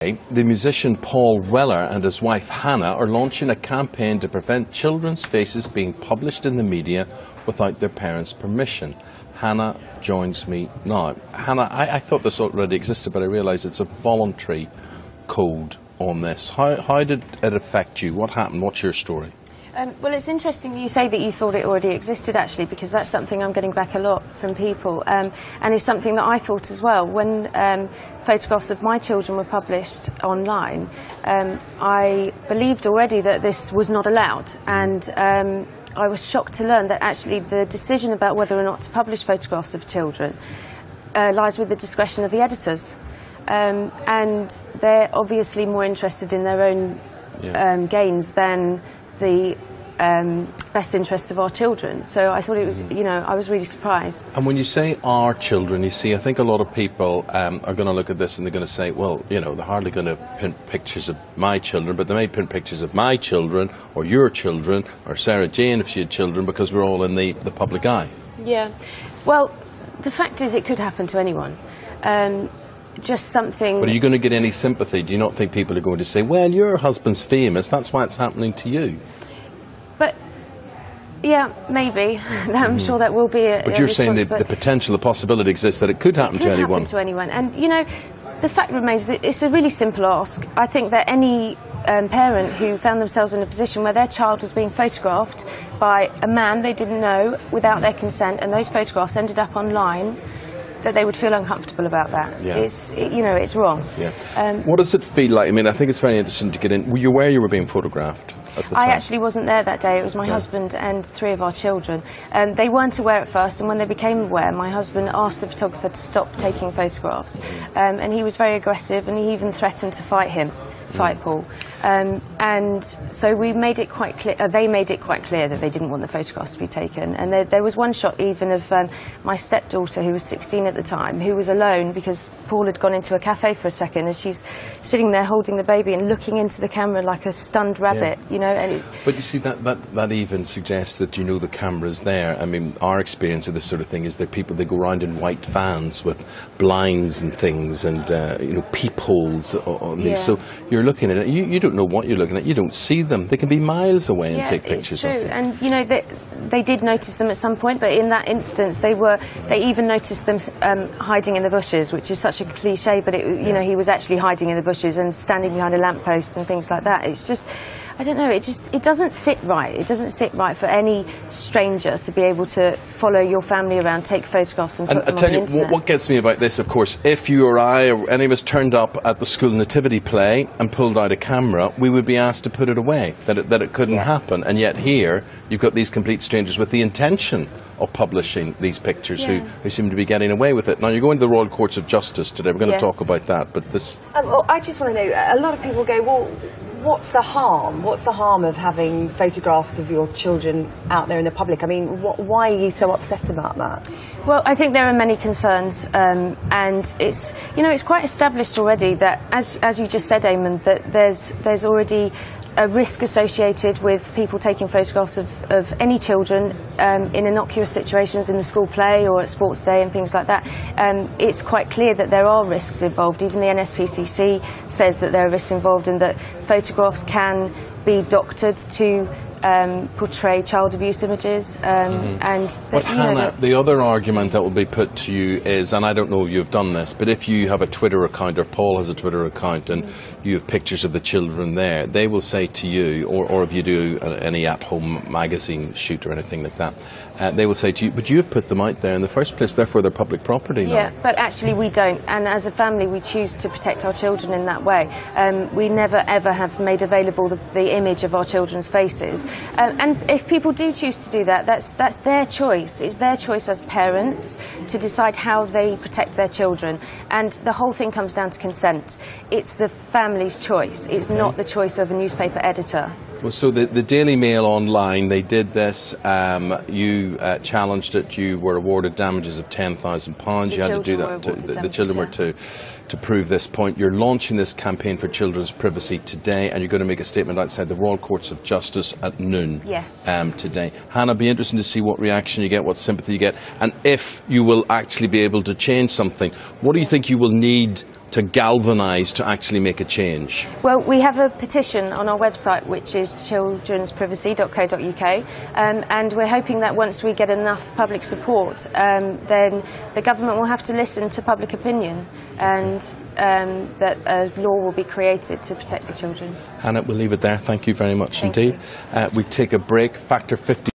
The musician Paul Weller and his wife Hannah are launching a campaign to prevent children's faces being published in the media without their parents' permission. Hannah joins me now. Hannah, I thought this already existed, but I realise it's a voluntary code on this. How did it affect you? What happened? What's your story? Well, it's interesting you say that you thought it already existed, actually, because that's something I'm getting back a lot from people, and it's something that I thought as well. When photographs of my children were published online, I believed already that this was not allowed, and I was shocked to learn that actually the decision about whether or not to publish photographs of children lies with the discretion of the editors, and they're obviously more interested in their own gains than the best interest of our children. So I thought it was, you know, I was really surprised. And when you say our children, you see, I think a lot of people are going to look at this and they're going to say, well, you know, they're hardly going to print pictures of my children, but they may print pictures of my children or your children or Sarah Jane if she had children, because we're all in the public eye. Yeah. Well, the fact is it could happen to anyone. Just something... But are you going to get any sympathy? Do you not think people are going to say, well, your husband's famous, that's why it's happening to you? But, yeah, maybe. I'm sure that will be a... But you're saying the potential, the possibility exists that it could happen to anyone. It could happen to anyone. And, you know, the fact remains that it's a really simple ask. I think that any parent who found themselves in a position where their child was being photographed by a man they didn't know without their consent, and those photographs ended up online, that they would feel uncomfortable about that. Yeah. You know, it's wrong. Yeah. What does it feel like? I mean, I think it's very interesting to get in. Were you aware you were being photographed at the time? I actually wasn't there that day. It was my husband and 3 of our children. They weren't aware at first, and when they became aware, my husband asked the photographer to stop taking photographs. And he was very aggressive, and he even threatened to fight Paul. And so we made it quite clear, they made it quite clear that they didn't want the photographs to be taken. And there was one shot even of my stepdaughter, who was 16 at the time, who was alone because Paul had gone into a cafe for a second, and she's sitting there holding the baby and looking into the camera like a stunned rabbit, you know. And but you see, that even suggests that, you know, the camera's there. I mean, our experience of this sort of thing is that people, they go around in white vans with blinds and things and, you know, peepholes on these. So you're looking at it, you don't know what you're looking at, you don't see them. They can be miles away and take pictures of them. And, you know, they did notice them at some point, but in that instance they even noticed them hiding in the bushes, which is such a cliche, but you know, he was actually hiding in the bushes and standing behind a lamppost and things like that. It's just, I don't know, it doesn't sit right. It doesn't sit right for any stranger to be able to follow your family around, take photographs and put them on the internet. And what gets me about this, of course, if you or I or any of us turned up at the school nativity play and pulled out a camera, we would be asked to put it away, that it couldn't happen. And yet here, you've got these complete strangers with the intention of publishing these pictures who seem to be getting away with it. Now, you're going to the Royal Courts of Justice today. We're going to talk about that, but this... I just want to know, a lot of people go, well, what's the harm? What's the harm of having photographs of your children out there in the public? I mean, why are you so upset about that? Well, I think there are many concerns, and it's, you know, it's quite established already that, as you just said, Eamonn, that there's already a risk associated with people taking photographs of any children in innocuous situations in the school play or at sports day and things like that. It's quite clear that there are risks involved. Even the NSPCC says that there are risks involved and that photographs can be doctored to portray child abuse images. But Hannah, the other argument that will be put to you is, and I don't know if you've done this, but if you have a Twitter account, or if Paul has a Twitter account, and you have pictures of the children there, they will say to you, or if you do any at-home magazine shoot or anything like that, they will say to you, but you have put them out there in the first place, therefore they're public property now. Yeah, but actually we don't, and as a family we choose to protect our children in that way. We never ever have made available the image of our children's faces. And if people do choose to do that, that's their choice. It's their choice as parents to decide how they protect their children. And the whole thing comes down to consent. It's the family's choice. It's not the choice of a newspaper editor. Well, so the Daily Mail online, they did this. You challenged it. You were awarded damages of £10,000. You had to do that. The children were to prove this point. You're launching this campaign for children's privacy today, and you're going to make a statement outside the Royal Courts of Justice at noon. Yes. Today. Hannah, it'll be interesting to see what reaction you get, what sympathy you get, and if you will actually be able to change something. What do you think you will need to galvanise to actually make a change? Well, we have a petition on our website, which is childrensprivacy.co.uk, and we're hoping that once we get enough public support, then the government will have to listen to public opinion, and that a law will be created to protect the children. Hannah, we'll leave it there. Thank you very much indeed. We take a break. Factor 50.